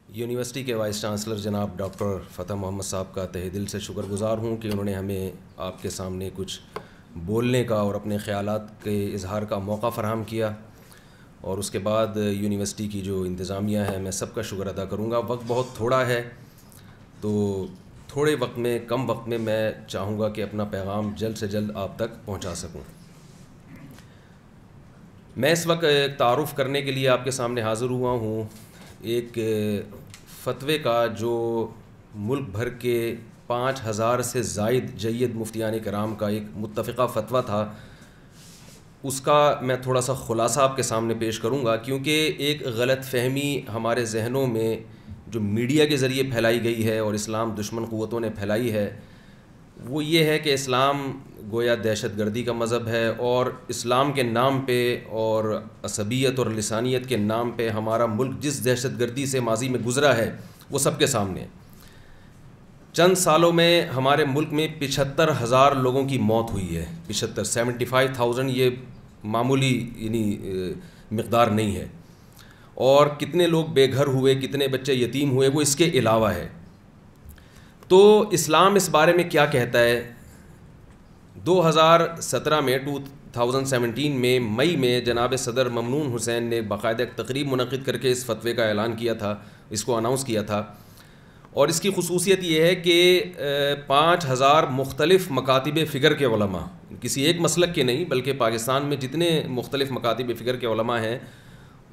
University کے vice chancellor جناب doctor Fateh Muhammad صاحب کا تہہ دل سے شکر گزار ہوں کہ انہوں نے ہمیں آپ کے سامنے کچھ بولنے کا اور اپنے خیالات کے اظہار کا موقع فراہم کیا، اور اس کے بعد یونیورسٹی کی جو انتظامیہ ہے میں سب کا شکر ادا کروں گا۔ وقت بہت تھوڑا ہے، تو تھوڑے وقت میں کم وقت میں چاہوں گا کہ اپنا پیغام جلد سے جلد آپ تک پہنچا سکوں۔ میں اس وقت تعارف کرنے کے لیے آپ کے سامنے حاضر ہوا ہوں ایک فتوے کا جو ملک بھر کے 5000 سے زائد جید مفتیان کرام کا ایک متفقہ فتویٰ تھا، اس کا میں تھوڑا سا خلاصہ آپ کے سامنے پیش کروں گا، کیونکہ ایک غلط فہمی ہمارے ذہنوں میں جو میڈیا کے ذریعے پھیلائی گئی ہے اور اسلام دشمن قوتوں نے پھیلائی ہے، وہ یہ ہے کہ اسلام گویا دہشت گردی کا مذہب ہے، اور اسلام کے نام پہ اور عصبیت اور لسانیت کے نام پہ ہمارا ملک جس دہشت گردی سے ماضی میں گزرا ہے وہ سب کے سامنے ہے۔ چند سالوں میں ہمارے ملک میں 75,000 لوگوں کی موت ہوئی ہے۔ 75,000 یہ معمولی مقدار نہیں ہے، اور کتنے لوگ بے گھر ہوئے، کتنے بچے یتیم ہوئے، وہ اس کے علاوہ ہے۔ تو اسلام اس بارے میں کیا کہتا ہے؟ 2017 میں 2017 میں مئی میں جناب صدر ممنون حسین نے باقاعدہ ایک تقریب منعقد کر کے اس فتوے کا اعلان کیا تھا، اس کو اناؤنس کیا تھا، اور اس کی خصوصیت یہ ہے کہ 5000 مختلف مکاتب فکر کے علماء، کسی ایک مسلک کے نہیں بلکہ پاکستان میں جتنے مختلف مکاتب فکر کے علماء ہیں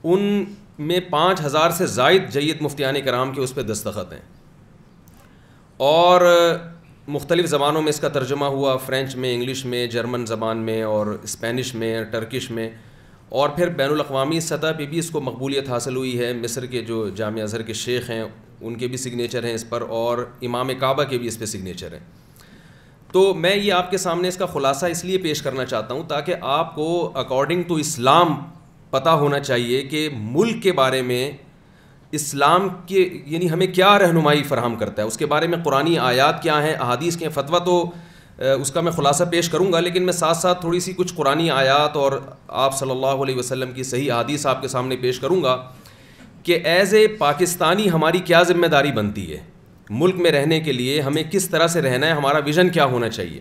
ان میں 5000 سے زائد جید مفتیان کرام کے اس پہ دستخط ہیں، اور مختلف زبانوں میں اس کا ترجمہ ہوا، فرینچ میں، انگلش میں، جرمن زبان میں، اور اسپینش میں، ٹرکش میں، اور پھر بین الاقوامی سطح پہ بھی اس کو مقبولیت حاصل ہوئی ہے۔ مصر کے جو جامعہ ازہر کے شیخ ہیں ان کے بھی سگنیچر ہیں اس پر، اور امام کعبہ کے بھی اس پہ سگنیچر ہیں۔ تو میں یہ آپ کے سامنے اس کا خلاصہ اس لیے پیش کرنا چاہتا ہوں تاکہ آپ کو اکارڈنگ ٹو اسلام پتہ ہونا چاہیے کہ ملک کے بارے میں اسلام کے ہمیں کیا رہنمائی فراہم کرتا ہے، اس کے بارے میں قرآنی آیات کیا ہیں، احادیث کے فتویٰ تو اس کا میں خلاصہ پیش کروں گا، لیکن میں ساتھ ساتھ تھوڑی سی کچھ قرآنی آیات اور آپ صلی اللہ علیہ وسلم کی صحیح احادیث آپ کے سامنے پیش کروں گا کہ ایز اے پاکستانی ہماری کیا ذمہ داری بنتی ہے، ملک میں رہنے کے لیے ہمیں کس طرح سے رہنا ہے، ہمارا ویژن کیا ہونا چاہیے۔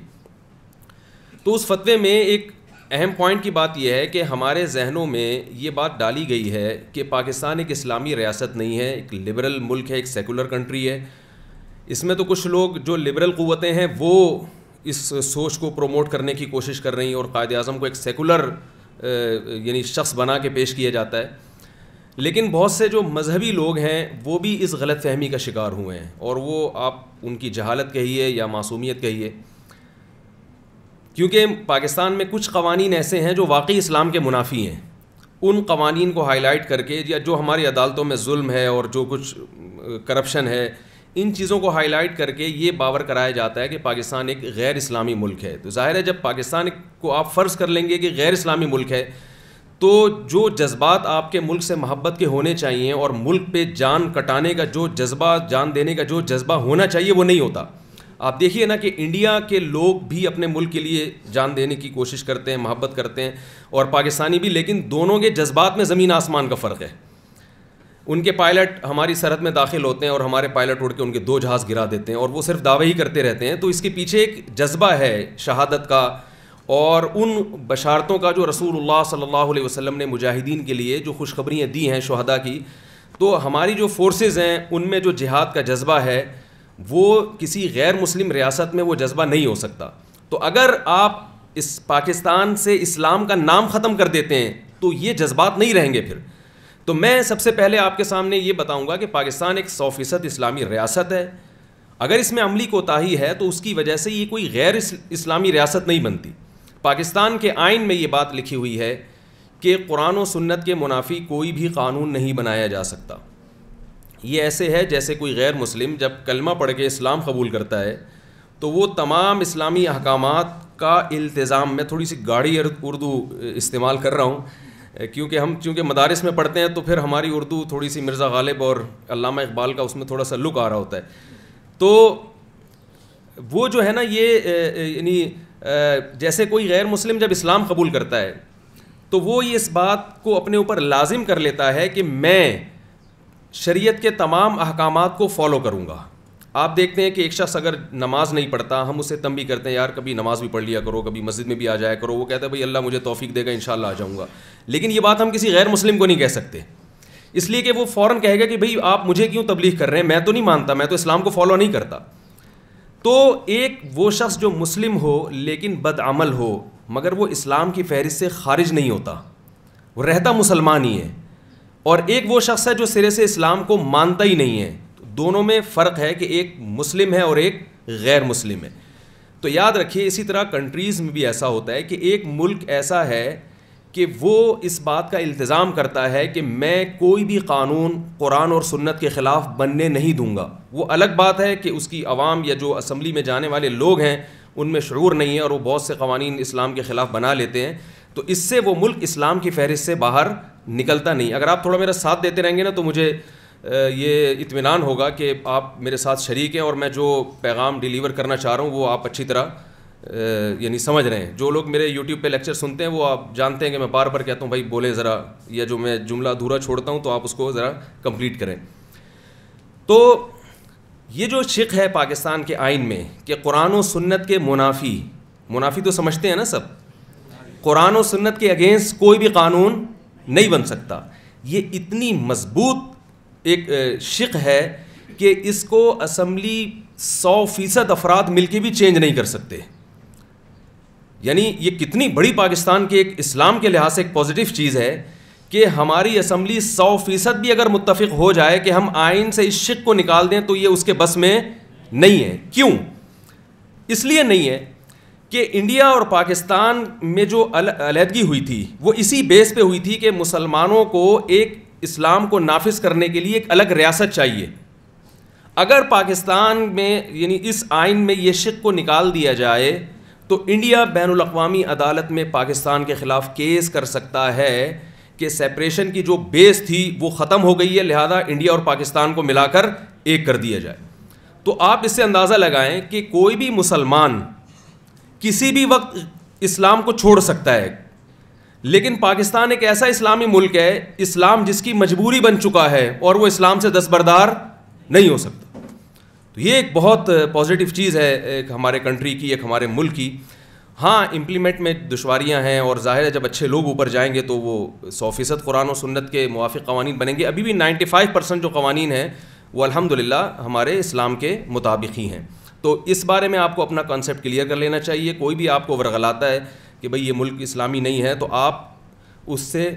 تو اس فتوے میں ایک اہم پوائنٹ کی بات یہ ہے کہ ہمارے ذہنوں میں یہ بات ڈالی گئی ہے کہ پاکستان ایک اسلامی ریاست نہیں ہے، ایک لبرل ملک ہے، ایک سیکولر کنٹری ہے۔ اس میں تو کچھ لوگ جو لبرل قوتیں ہیں وہ اس سوچ کو پروموٹ کرنے کی کوشش کر رہی ہیں، اور قائد اعظم کو ایک سیکولر شخص بنا کے پیش کیا جاتا ہے، لیکن بہت سے جو مذہبی لوگ ہیں وہ بھی اس غلط فہمی کا شکار ہوئے ہیں، اور وہ آپ ان کی جہالت کہیے یا معصومیت کہیے، کیونکہ پاکستان میں کچھ قوانین ایسے ہیں جو واقعی اسلام کے منافی ہیں۔ ان قوانین کو ہائی لائٹ کر کے، یا جو ہماری عدالتوں میں ظلم ہے اور جو کچھ کرپشن ہے، ان چیزوں کو ہائی لائٹ کر کے یہ باور کرایا جاتا ہے کہ پاکستان ایک غیر اسلامی ملک ہے۔ تو ظاہر ہے جب پاکستان کو آپ فرض کر لیں گے کہ غیر اسلامی ملک ہے، تو جو جذبات آپ کے ملک سے محبت کے ہونے چاہیے اور ملک پہ جان کٹانے کا جو جذبہ، جان دینے کا جو جذبہ ہونا چاہیے وہ نہیں ہوتا۔ آپ دیکھیے نا کہ انڈیا کے لوگ بھی اپنے ملک کے لیے جان دینے کی کوشش کرتے ہیں، محبت کرتے ہیں، اور پاکستانی بھی، لیکن دونوں کے جذبات میں زمین آسمان کا فرق ہے۔ ان کے پائلٹ ہماری سرحد میں داخل ہوتے ہیں اور ہمارے پائلٹ اڑ کے ان کے 2 جہاز گرا دیتے ہیں، اور وہ صرف دعوے ہی کرتے رہتے ہیں۔ تو اس کے پیچھے ایک جذبہ ہے شہادت کا، اور ان بشارتوں کا جو رسول اللہ صلی اللہ علیہ وسلم نے مجاہدین کے لیے جو خوشخبریاں دی ہیں شہداء کی۔ تو ہماری جو فورسز ہیں ان میں جو جہاد کا جذبہ ہے وہ کسی غیر مسلم ریاست میں وہ جذبہ نہیں ہو سکتا۔ تو اگر آپ اس پاکستان سے اسلام کا نام ختم کر دیتے ہیں تو یہ جذبات نہیں رہیں گے پھر۔ تو میں سب سے پہلے آپ کے سامنے یہ بتاؤں گا کہ پاکستان ایک 100% اسلامی ریاست ہے۔ اگر اس میں عملی کوتاہی ہے تو اس کی وجہ سے یہ کوئی غیر اسلامی ریاست نہیں بنتی۔ پاکستان کے آئین میں یہ بات لکھی ہوئی ہے کہ قرآن و سنت کے منافی کوئی بھی قانون نہیں بنایا جا سکتا۔ یہ ایسے ہے جیسے کوئی غیر مسلم جب کلمہ پڑھ کے اسلام قبول کرتا ہے تو وہ تمام اسلامی احکامات کا التزام، میں تھوڑی سی گاڑی اردو استعمال کر رہا ہوں چونکہ مدارس میں پڑھتے ہیں تو پھر ہماری اردو تھوڑی سی مرزا غالب اور علامہ اقبال کا اس میں تھوڑا سا لک آ رہا ہوتا ہے۔ تو وہ جو ہے نا یہ جیسے کوئی غیر مسلم جب اسلام قبول کرتا ہے تو وہ اس بات کو اپنے اوپر لازم کر لیتا ہے کہ میں شریعت کے تمام احکامات کو فالو کروں گا. آپ دیکھتے ہیں کہ ایک شخص اگر نماز نہیں پڑھتا, ہم اسے تنبیہ کرتے ہیں یار کبھی نماز بھی پڑھ لیا کرو, کبھی مسجد میں بھی آ جایا کرو. وہ کہتا ہے بھائی اللہ مجھے توفیق دے گا انشاءاللہ آ جاؤں گا. لیکن یہ بات ہم کسی غیر مسلم کو نہیں کہہ سکتے, اس لیے کہ وہ فوراً کہے گا کہ بھائی آپ مجھے کیوں تبلیغ کر رہے ہیں, میں تو نہیں مانتا, میں تو اسلام کو فالو نہیں کرتا. تو ایک وہ شخص جو مسلم ہو لیکن بد عمل ہو مگر وہ اسلام کی فہرست سے خارج نہیں ہوتا, وہ رہتا مسلمان ہی ہے, اور ایک وہ شخص ہے جو سرے سے اسلام کو مانتا ہی نہیں ہے. دونوں میں فرق ہے کہ ایک مسلم ہے اور ایک غیر مسلم ہے. تو یاد رکھیے اسی طرح کنٹریز میں بھی ایسا ہوتا ہے کہ ایک ملک ایسا ہے کہ وہ اس بات کا التزام کرتا ہے کہ میں کوئی بھی قانون قرآن اور سنت کے خلاف بننے نہیں دوں گا. وہ الگ بات ہے کہ اس کی عوام یا جو اسمبلی میں جانے والے لوگ ہیں ان میں شعور نہیں ہے اور وہ بہت سے قوانین اسلام کے خلاف بنا لیتے ہیں, تو اس سے وہ ملک اسلام کی فہرست سے باہر نکلتا نہیں. اگر آپ تھوڑا میرا ساتھ دیتے رہیں گے نا تو مجھے یہ اطمینان ہوگا کہ آپ میرے ساتھ شریک ہیں اور میں جو پیغام ڈیلیور کرنا چاہ رہا ہوں وہ آپ اچھی طرح یعنی سمجھ رہے ہیں. جو لوگ میرے یوٹیوب پہ لیکچر سنتے ہیں وہ آپ جانتے ہیں کہ میں بار بار کہتا ہوں بھائی بولیں ذرا, یا جو میں جملہ ادھورا چھوڑتا ہوں تو آپ اس کو ذرا کمپلیٹ کریں. تو یہ جو شق ہے پاکستان کے آئین میں کہ قرآن و سنت کے منافی تو سمجھتے ہیں نا سب, قرآن و سنت کے اگینسٹ کوئی بھی قانون نہیں بن سکتا, یہ اتنی مضبوط ایک شق ہے کہ اس کو اسمبلی 100% افراد مل کے بھی چینج نہیں کر سکتے. یعنی یہ کتنی بڑی پاکستان کے ایک اسلام کے لحاظ سے ایک پازیٹیو چیز ہے کہ ہماری اسمبلی 100% بھی اگر متفق ہو جائے کہ ہم آئین سے اس شق کو نکال دیں تو یہ اس کے بس میں نہیں ہے. کیوں؟ اس لیے نہیں ہے کہ انڈیا اور پاکستان میں جو علیحدگی ہوئی تھی وہ اسی بیس پہ ہوئی تھی کہ مسلمانوں کو ایک اسلام کو نافذ کرنے کے لیے ایک الگ ریاست چاہیے. اگر پاکستان میں یعنی اس آئین میں یہ شق کو نکال دیا جائے تو انڈیا بین الاقوامی عدالت میں پاکستان کے خلاف کیس کر سکتا ہے کہ سیپریشن کی جو بیس تھی وہ ختم ہو گئی ہے, لہذا انڈیا اور پاکستان کو ملا کر ایک کر دیا جائے. تو آپ اس سے اندازہ لگائیں کہ کوئی بھی مسلمان کسی بھی وقت اسلام کو چھوڑ سکتا ہے, لیکن پاکستان ایک ایسا اسلامی ملک ہے اسلام جس کی مجبوری بن چکا ہے اور وہ اسلام سے دستبردار نہیں ہو سکتا. تو یہ ایک بہت پازیٹیو چیز ہے ایک ہمارے کنٹری کی, ایک ہمارے ملک کی. ہاں امپلیمنٹ میں دشواریاں ہیں اور ظاہر ہے جب اچھے لوگ اوپر جائیں گے تو وہ 100% قرآن و سنت کے موافق قوانین بنیں گے. ابھی بھی 95% جو قوانین ہیں وہ الحمدللہ ہمارے اسلام کے مطابق ہی ہیں. تو اس بارے میں آپ کو اپنا کانسیپٹ کلیئر کر لینا چاہیے. کوئی بھی آپ کو ورغلاتا ہے کہ بھئی یہ ملک اسلامی نہیں ہے تو آپ اس سے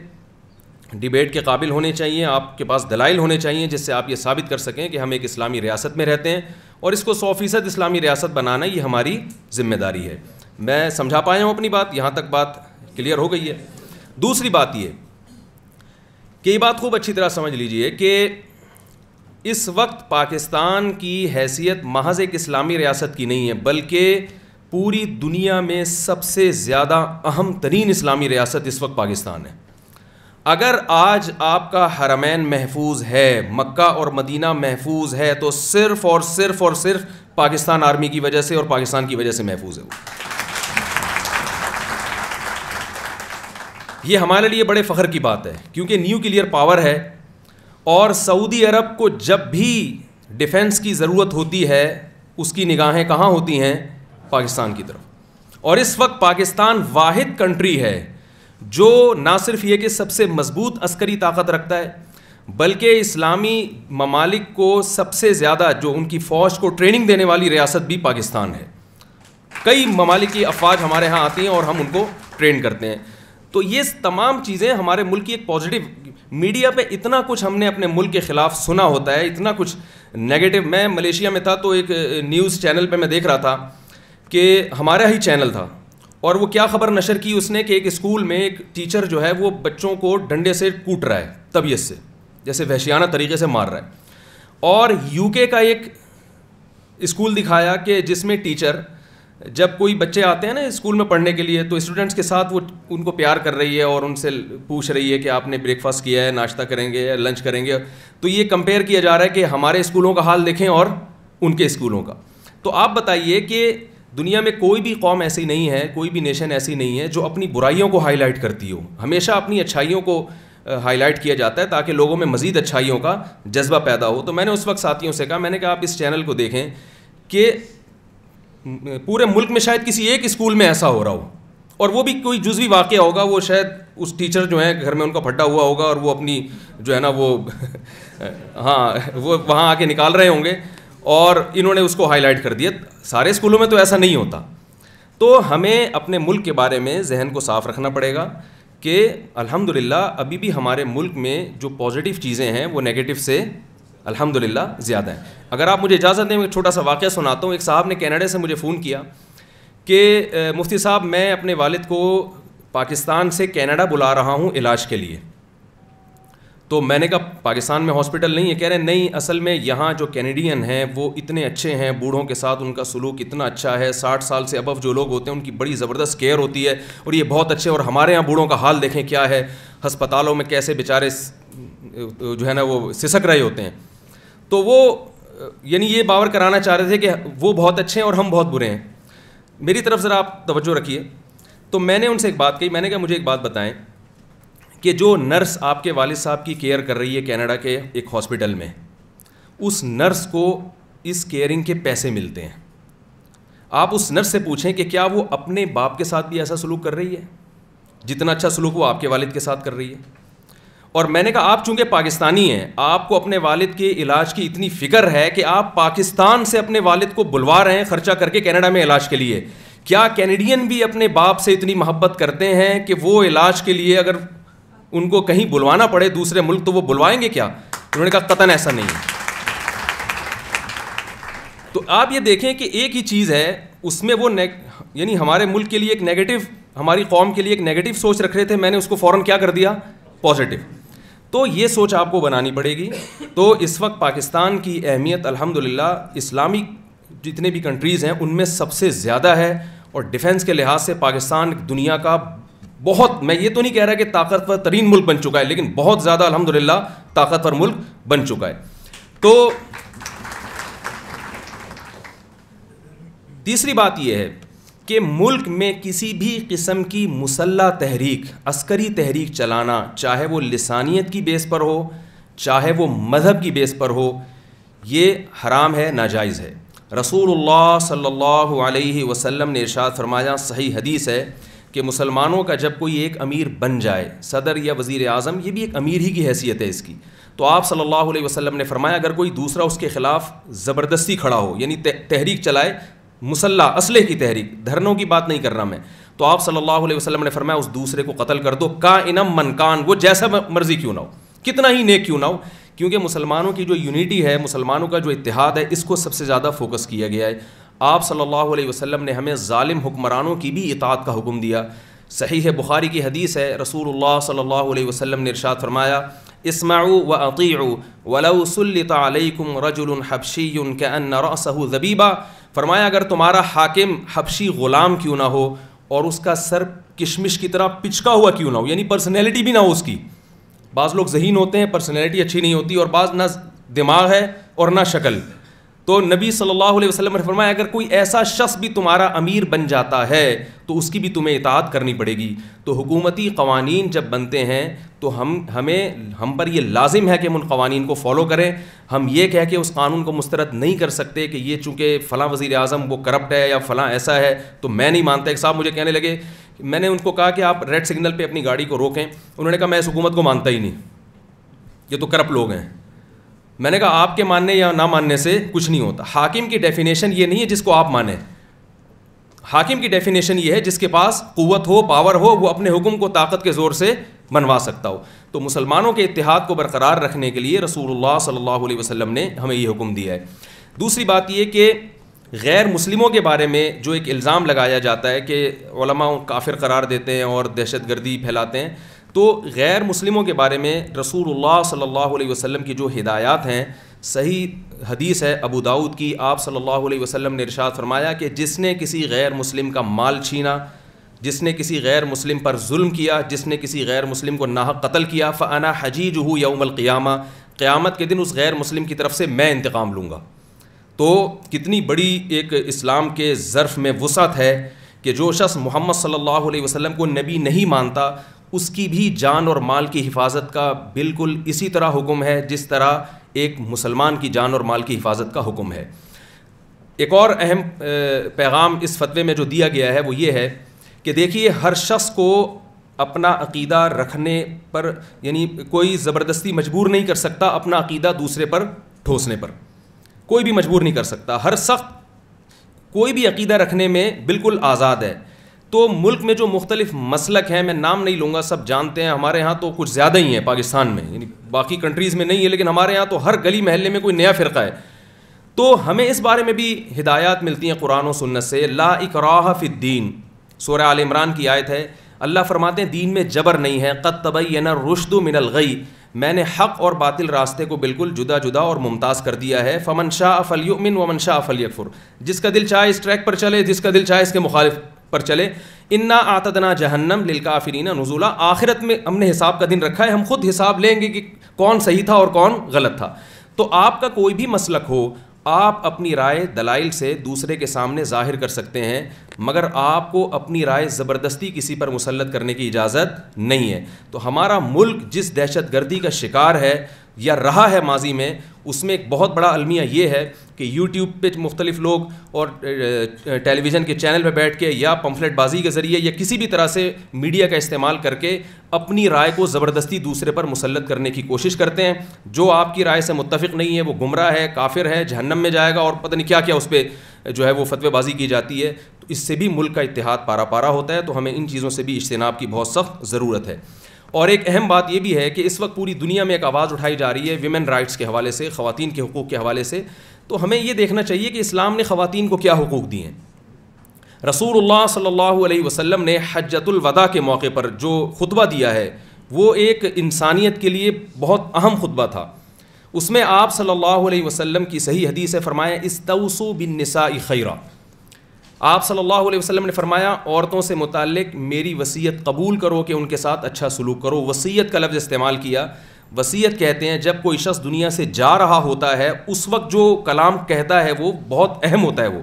ڈیبیٹ کے قابل ہونے چاہیے, آپ کے پاس دلائل ہونے چاہیے جس سے آپ یہ ثابت کر سکیں کہ ہم ایک اسلامی ریاست میں رہتے ہیں اور اس کو 100% اسلامی ریاست بنانا یہ ہماری ذمہ داری ہے. میں سمجھا پایا ہوں اپنی بات, یہاں تک بات کلیئر ہو گئی ہے. دوسری بات یہ کہ یہ بات خوب اچھی طرح سمجھ لیجئے کہ اس وقت پاکستان کی حیثیت محض ایک اسلامی ریاست کی نہیں ہے بلکہ پوری دنیا میں سب سے زیادہ اہم ترین اسلامی ریاست اس وقت پاکستان ہے. اگر آج آپ کا حرمین محفوظ ہے, مکہ اور مدینہ محفوظ ہے تو صرف اور صرف پاکستان آرمی کی وجہ سے اور پاکستان کی وجہ سے محفوظ ہے. یہ ہمارے لیے بڑے فخر کی بات ہے کیونکہ نیوکلیئر پاور ہے اور سعودی عرب کو جب بھی ڈیفنس کی ضرورت ہوتی ہے اس کی نگاہیں کہاں ہوتی ہیں؟ پاکستان کی طرف. اور اس وقت پاکستان واحد کنٹری ہے جو نہ صرف یہ کہ سب سے مضبوط عسکری طاقت رکھتا ہے بلکہ اسلامی ممالک کو سب سے زیادہ جو ان کی فوج کو ٹریننگ دینے والی ریاست بھی پاکستان ہے. کئی ممالک کی افواج ہمارے ہاں آتی ہیں اور ہم ان کو ٹرین کرتے ہیں. تو یہ تمام چیزیں ہمارے ملک کی ایک پازیٹیو. میڈیا پہ اتنا کچھ ہم نے اپنے ملک کے خلاف سنا ہوتا ہے, اتنا کچھ نیگیٹو. میں ملیشیا میں تھا تو ایک نیوز چینل پہ میں دیکھ رہا تھا کہ ہمارا ہی چینل تھا اور وہ کیا خبر نشر کی اس نے کہ ایک اسکول میں ایک ٹیچر جو ہے وہ بچوں کو ڈنڈے سے کوٹ رہا ہے, طبیعت سے جیسے وحشیانہ طریقے سے مار رہا ہے. اور یو کے کا ایک اسکول دکھایا کہ جس میں ٹیچر جب کوئی بچے آتے ہیں نا اسکول میں پڑھنے کے لیے تو اسٹوڈنٹس کے ساتھ وہ ان کو پیار کر رہی ہے اور ان سے پوچھ رہی ہے کہ آپ نے بریک فاسٹ کیا ہے, ناشتہ کریں گے یا لنچ کریں گے. تو یہ کمپیئر کیا جا رہا ہے کہ ہمارے اسکولوں کا حال دیکھیں اور ان کے اسکولوں کا. تو آپ بتائیے کہ دنیا میں کوئی بھی قوم ایسی نہیں ہے, کوئی بھی نیشن ایسی نہیں ہے جو اپنی برائیوں کو ہائی لائٹ کرتی ہو. ہمیشہ اپنی اچھائیوں کو ہائی لائٹ کیا جاتا ہے تاکہ لوگوں میں مزید اچھائیوں کا جذبہ پیدا ہو. تو میں نے اس وقت ساتھیوں سے کہا, میں نے کہا آپ اس چینل کو دیکھیں کہ پورے ملک میں شاید کسی ایک اسکول میں ایسا ہو رہا ہو, اور وہ بھی کوئی جزوی واقعہ ہوگا, وہ شاید اس ٹیچر جو ہیں گھر میں ان کا پھٹا ہوا ہوگا اور وہ اپنی جو ہے نا وہ ہاں وہ وہاں آ کے نکال رہے ہوں گے اور انہوں نے اس کو ہائی لائٹ کر دیا. سارے اسکولوں میں تو ایسا نہیں ہوتا. تو ہمیں اپنے ملک کے بارے میں ذہن کو صاف رکھنا پڑے گا کہ الحمدللہ ابھی بھی ہمارے ملک میں جو پازیٹیو چیزیں ہیں وہ نیگیٹو سے الحمدللہ زیادہ ہیں. اگر آپ مجھے اجازت دیں میں ایک چھوٹا سا واقعہ سناتا ہوں. ایک صاحب نے کینیڈا سے مجھے فون کیا کہ مفتی صاحب میں اپنے والد کو پاکستان سے کینیڈا بلا رہا ہوں علاج کے لیے. تو میں نے کہا پاکستان میں ہاسپٹل نہیں ہے؟ کہہ رہے نہیں, اصل میں یہاں جو کینیڈین ہیں وہ اتنے اچھے ہیں, بوڑھوں کے ساتھ ان کا سلوک اتنا اچھا ہے, 60 سال سے ابو جو لوگ ہوتے ہیں ان کی بڑی زبردست کیئر ہوتی ہے اور یہ بہت اچھے. اور ہمارے یہاں بوڑھوں کا حال دیکھیں کیا ہے, ہسپتالوں میں کیسے بیچارے جو ہے نا وہ سسک رہے ہوتے ہیں. تو وہ یعنی یہ باور کرانا چاہ رہے تھے کہ وہ بہت اچھے ہیں اور ہم بہت برے ہیں. میری طرف ذرا آپ توجہ رکھیے. تو میں نے ان سے ایک بات کہی, میں نے کہا مجھے ایک بات بتائیں کہ جو نرس آپ کے والد صاحب کی کیئر کر رہی ہے کینیڈا کے ایک ہاسپٹل میں, اس نرس کو اس کیئرنگ کے پیسے ملتے ہیں. آپ اس نرس سے پوچھیں کہ کیا وہ اپنے باپ کے ساتھ بھی ایسا سلوک کر رہی ہے جتنا اچھا سلوک وہ آپ کے والد کے ساتھ کر رہی ہے؟ اور میں نے کہا آپ چونکہ پاکستانی ہیں, آپ کو اپنے والد کے علاج کی اتنی فکر ہے کہ آپ پاکستان سے اپنے والد کو بلوا رہے ہیں خرچہ کر کے کینیڈا میں علاج کے لیے. کیا کینیڈین بھی اپنے باپ سے اتنی محبت کرتے ہیں کہ وہ علاج کے لیے اگر ان کو کہیں بلوانا پڑے دوسرے ملک تو وہ بلوائیں گے کیا؟ انہوں نے کہا قطعاً ایسا نہیں ہے. تو آپ یہ دیکھیں کہ ایک ہی چیز ہے, اس میں وہ یعنی ہمارے ملک کے لیے ایک نیگیٹو, ہماری قوم کے لیے ایک نیگیٹو سوچ رکھ رہے تھے, میں نے اس کو فوراً کیا کر دیا, پازیٹیو. تو یہ سوچ آپ کو بنانی پڑے گی. تو اس وقت پاکستان کی اہمیت الحمدللہ اسلامک جتنے بھی کنٹریز ہیں ان میں سب سے زیادہ ہے, اور ڈیفنس کے لحاظ سے پاکستان دنیا کا بہت, میں یہ تو نہیں کہہ رہا کہ طاقتور ترین ملک بن چکا ہے, لیکن بہت زیادہ الحمدللہ طاقتور ملک بن چکا ہے. تو تیسری بات یہ ہے کہ ملک میں کسی بھی قسم کی مسلح تحریک, عسکری تحریک چلانا, چاہے وہ لسانیت کی بیس پر ہو چاہے وہ مذہب کی بیس پر ہو, یہ حرام ہے, ناجائز ہے. رسول اللہ صلی اللہ علیہ وسلم نے ارشاد فرمایا, صحیح حدیث ہے کہ مسلمانوں کا جب کوئی ایک امیر بن جائے, صدر یا وزیر اعظم, یہ بھی ایک امیر ہی کی حیثیت ہے اس کی, تو آپ صلی اللہ علیہ وسلم نے فرمایا اگر کوئی دوسرا اس کے خلاف زبردستی کھڑا ہو, یعنی تحریک چلائے, مسلح اسلحے کی تحریک, دھرنوں کی بات نہیں کر رہا میں, تو آپ صلی اللہ علیہ وسلم نے فرمایا اس دوسرے کو قتل کر دو, کائنم من کان, وہ جیسا مرضی کیوں نہ ہو, کتنا ہی نیک کیوں نہ ہو. کیونکہ مسلمانوں کی جو یونٹی ہے, مسلمانوں کا جو اتحاد ہے, اس کو سب سے زیادہ فوکس کیا گیا ہے. آپ صلی اللہ علیہ وسلم نے ہمیں ظالم حکمرانوں کی بھی اطاعت کا حکم دیا. صحیح بخاری کی حدیث ہے, رسول اللہ صلی اللہ علیہ وسلم نے ارشاد فرمایا, اسمعوا واطیعوا ولو سلط علیکم رجل حبشی کأن رأسہ ذبیبہ. فرمایا اگر تمہارا حاکم حبشی غلام کیوں نہ ہو اور اس کا سر کشمش کی طرح پچکا ہوا کیوں نہ ہو, یعنی پرسنالٹی بھی نہ ہو اس کی. بعض لوگ ذہین ہوتے ہیں, پرسنالٹی اچھی نہیں ہوتی, اور بعض نہ دماغ ہے اور نہ شکل. تو نبی صلی اللہ علیہ وسلم نے فرمایا اگر کوئی ایسا شخص بھی تمہارا امیر بن جاتا ہے تو اس کی بھی تمہیں اطاعت کرنی پڑے گی. تو حکومتی قوانین جب بنتے ہیں تو ہم پر یہ لازم ہے کہ ہم ان قوانین کو فالو کریں. ہم یہ کہہ کے اس قانون کو مسترد نہیں کر سکتے کہ یہ چونکہ فلاں وزیر اعظم وہ کرپٹ ہے یا فلاں ایسا ہے تو میں نہیں مانتا. ایک صاحب مجھے کہنے لگے, میں نے ان کو کہا کہ آپ ریڈ سگنل پہ اپنی گاڑی کو روکیں, انہوں نے کہا میں اس حکومت کو مانتا ہی نہیں, یہ تو کرپٹ لوگ ہیں. میں نے کہا آپ کے ماننے یا نہ ماننے سے کچھ نہیں ہوتا. حاکم کی ڈیفینیشن یہ نہیں ہے جس کو آپ مانیں, حاکم کی ڈیفینیشن یہ ہے جس کے پاس قوت ہو, پاور ہو, وہ اپنے حکم کو طاقت کے زور سے منوا سکتا ہو. تو مسلمانوں کے اتحاد کو برقرار رکھنے کے لیے رسول اللہ صلی اللہ علیہ وسلم نے ہمیں یہ حکم دیا ہے. دوسری بات یہ کہ غیر مسلموں کے بارے میں جو ایک الزام لگایا جاتا ہے کہ علماء کافر قرار دیتے ہیں اور دہشت گردی پھیلاتے ہیں, تو غیر مسلموں کے بارے میں رسول اللہ صلی اللہ علیہ وسلم کی جو ہدایات ہیں, صحیح حدیث ہے ابو داؤد کی, آپ صلی اللہ علیہ وسلم نے ارشاد فرمایا کہ جس نے کسی غیر مسلم کا مال چھینا, جس نے کسی غیر مسلم پر ظلم کیا, جس نے کسی غیر مسلم کو ناحق قتل کیا, فانا حجیجہ یوم القیامہ, قیامت کے دن اس غیر مسلم کی طرف سے میں انتقام لوں گا. تو کتنی بڑی ایک اسلام کے ظرف میں وسعت ہے کہ جو شخص محمد صلی اللہ علیہ وسلم کو نبی نہیں مانتا اس کی بھی جان اور مال کی حفاظت کا بالکل اسی طرح حکم ہے جس طرح ایک مسلمان کی جان اور مال کی حفاظت کا حکم ہے. ایک اور اہم پیغام اس فتوے میں جو دیا گیا ہے وہ یہ ہے کہ دیکھیے ہر شخص کو اپنا عقیدہ رکھنے پر یعنی کوئی زبردستی مجبور نہیں کر سکتا اپنا عقیدہ دوسرے پر ٹھوسنے پر, کوئی بھی مجبور نہیں کر سکتا. ہر شخص کوئی بھی عقیدہ رکھنے میں بالکل آزاد ہے. تو ملک میں جو مختلف مسلک ہیں, میں نام نہیں لوں گا, سب جانتے ہیں, ہمارے ہاں تو کچھ زیادہ ہی ہیں پاکستان میں, یعنی باقی کنٹریز میں نہیں ہے, لیکن ہمارے ہاں تو ہر گلی محلے میں کوئی نیا فرقہ ہے. تو ہمیں اس بارے میں بھی ہدایات ملتی ہیں قرآن و سنت سے. لا اکراہ فی الدین, سورہ آل عمران کی آیت ہے. اللہ فرماتے ہیں دین میں جبر نہیں ہے. قد تبین الرشد من الغی, میں نے حق اور باطل راستے کو بالکل جدا جدا اور ممتاز کر دیا ہے. فمن شاء فلیؤمن ومن شاء فلیکفر, جس کا دل چاہے اس ٹریک پر چلے, جس کا دل چاہے اس کے مخالف پر چلے. انا اعتدنا جہنم للکافرین نزلا, آخرت میں ہم نے حساب کا دن رکھا ہے, ہم خود حساب لیں گے کہ کون صحیح تھا اور کون غلط تھا. تو آپ کا کوئی بھی مسلک ہو, آپ اپنی رائے دلائل سے دوسرے کے سامنے ظاہر کر سکتے ہیں, مگر آپ کو اپنی رائے زبردستی کسی پر مسلط کرنے کی اجازت نہیں ہے. تو ہمارا ملک جس دہشت گردی کا شکار ہے یا رہا ہے ماضی میں, اس میں ایک بہت بڑا المیہ یہ ہے کہ یوٹیوب پہ مختلف لوگ اور ٹیلی ویژن کے چینل پہ بیٹھ کے یا پمفلٹ بازی کے ذریعے یا کسی بھی طرح سے میڈیا کا استعمال کر کے اپنی رائے کو زبردستی دوسرے پر مسلط کرنے کی کوشش کرتے ہیں. جو آپ کی رائے سے متفق نہیں ہے وہ گمراہ ہے, کافر ہے, جہنم میں جائے گا, اور پتہ نہیں کیا کیا اس پہ جو ہے وہ فتوی بازی کی جاتی ہے. تو اس سے بھی ملک کا اتحاد پارا پارا ہوتا ہے. تو ہمیں ان چیزوں سے بھی اجتناب کی بہت سخت ضرورت ہے. اور ایک اہم بات یہ بھی ہے کہ اس وقت پوری دنیا میں ایک آواز اٹھائی جا رہی ہے ویمن رائٹس کے حوالے سے, خواتین کے حقوق کے حوالے سے. تو ہمیں یہ دیکھنا چاہیے کہ اسلام نے خواتین کو کیا حقوق دیے ہیں. رسول اللہ صلی اللہ علیہ وسلم نے حجۃ الوداع کے موقع پر جو خطبہ دیا ہے وہ ایک انسانیت کے لیے بہت اہم خطبہ تھا. اس میں آپ صلی اللہ علیہ وسلم کی صحیح حدیث ہے, فرمایا استوصوا بالنساء خیرا. آپ صلی اللہ علیہ وسلم نے فرمایا عورتوں سے متعلق میری وصیت قبول کرو کہ ان کے ساتھ اچھا سلوک کرو. وصیت کا لفظ استعمال کیا. وصیت کہتے ہیں جب کوئی شخص دنیا سے جا رہا ہوتا ہے اس وقت جو کلام کہتا ہے وہ بہت اہم ہوتا ہے, وہ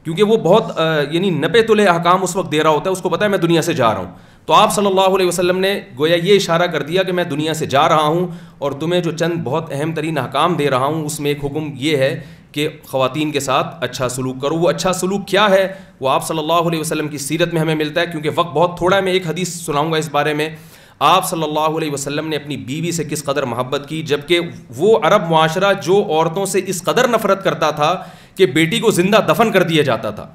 کیونکہ وہ بہت یعنی نپے تلے احکام اس وقت دے رہا ہوتا ہے, اس کو پتہ ہے میں دنیا سے جا رہا ہوں. تو آپ صلی اللہ علیہ وسلم نے گویا یہ اشارہ کر دیا کہ میں دنیا سے جا رہا ہوں اور تمہیں جو چند بہت اہم ترین احکام دے رہا ہوں اس میں ایک حکم یہ ہے کہ خواتین کے ساتھ اچھا سلوک کرو. وہ اچھا سلوک کیا ہے وہ آپ صلی اللہ علیہ وسلم کی سیرت میں ہمیں ملتا ہے. کیونکہ وقت بہت تھوڑا ہے, میں ایک حدیث سناؤں گا اس بارے میں. آپ صلی اللہ علیہ وسلم نے اپنی بیوی سے کس قدر محبت کی, جبکہ وہ عرب معاشرہ جو عورتوں سے اس قدر نفرت کرتا تھا کہ بیٹی کو زندہ دفن کر دیا جاتا تھا.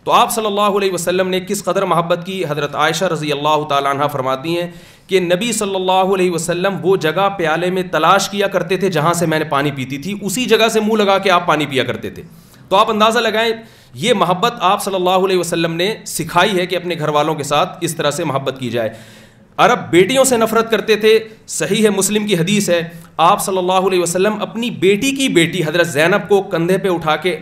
تو آپ صلی اللہ علیہ وسلم نے کس قدر محبت کی. حضرت عائشہ رضی اللہ تعالیٰ عنہ فرماتی ہیں کہ نبی صلی اللہ علیہ وسلم وہ جگہ پیالے میں تلاش کیا کرتے تھے جہاں سے میں نے پانی پیتی تھی, اسی جگہ سے منہ لگا کے آپ پانی پیا کرتے تھے. تو آپ اندازہ لگائیں یہ محبت آپ صلی اللہ علیہ وسلم نے سکھائی ہے کہ اپنے گھر والوں کے ساتھ اس طرح سے محبت کی جائے. عرب بیٹیوں سے نفرت کرتے تھے. صحیح ہے مسلم کی حدیث ہے, آپ صلی اللہ علیہ وسلم اپنی بیٹی کی بیٹی حضرت زینب کو کندھے پہ اٹھا کے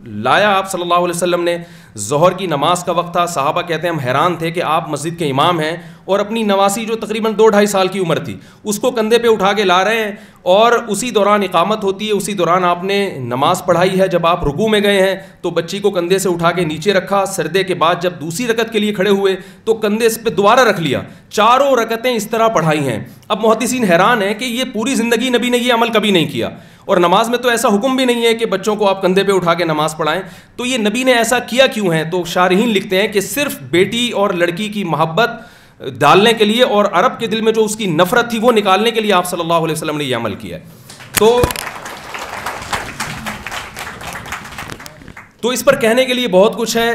لایا. آپ صلی اللہ علیہ وسلم نے ظہر کی نماز کا وقت تھا, صحابہ کہتے ہیں ہم حیران تھے کہ آپ مسجد کے امام ہیں اور اپنی نواسی جو تقریباً 2-2.5 سال کی عمر تھی اس کو کندھے پہ اٹھا کے لا رہے ہیں, اور اسی دوران اقامت ہوتی ہے, اسی دوران آپ نے نماز پڑھائی ہے. جب آپ رکوع میں گئے ہیں تو بچی کو کندھے سے اٹھا کے نیچے رکھا, سردے کے بعد جب دوسری رکعت کے لیے کھڑے ہوئے تو کندھے اس پہ دوبارہ رکھ لیا. 4 رکعتیں اس طرح پڑھائی ہیں. اب محدثین حیران ہیں کہ یہ پوری زندگی نبی نے یہ عمل کبھی نہیں کیا, اور نماز میں تو ایسا حکم بھی نہیں ہے کہ بچوں کو آپ کندھے پہ اٹھا کے نماز پڑھائیں. تو یہ نبی نے ایسا کیا کیوں ہے؟ تو شارحین لکھتے ہیں کہ صرف بیٹی اور لڑکی کی محبت ڈالنے کے لیے اور عرب کے دل میں جو اس کی نفرت تھی وہ نکالنے کے لیے آپ صلی اللہ علیہ وسلم نے یہ عمل کیا ہے. تو اس پر کہنے کے لیے بہت کچھ ہے,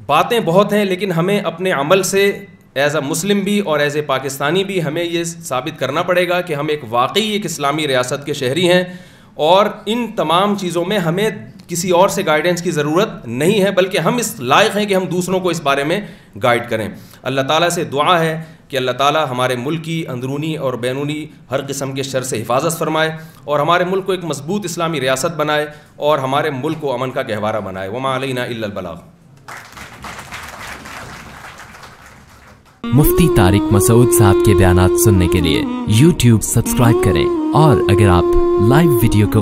باتیں بہت ہیں, لیکن ہمیں اپنے عمل سے ایز اے مسلم بھی اور ایز اے پاکستانی بھی ہمیں یہ ثابت کرنا پڑے گا کہ ہم ایک واقعی ایک اسلامی ریاست کے شہری ہیں, اور ان تمام چیزوں میں ہمیں کسی اور سے گائیڈنس کی ضرورت نہیں ہے, بلکہ ہم اس لائق ہیں کہ ہم دوسروں کو اس بارے میں گائیڈ کریں. اللہ تعالیٰ سے دعا ہے کہ اللہ تعالیٰ ہمارے ملک کی اندرونی اور بیرونی ہر قسم کے شر سے حفاظت فرمائے, اور ہمارے ملک کو ایک مضبوط اسلامی ریاست بنائے, اور ہمارے ملک کو امن کا گہوارہ بنائے. وما علینا الا البلاغ. مفتی طارق مسعود صاحب کے بیانات سننے کے لیے YouTube سبسکرائب کریں, اور اگر آپ لائیو ویڈیو کو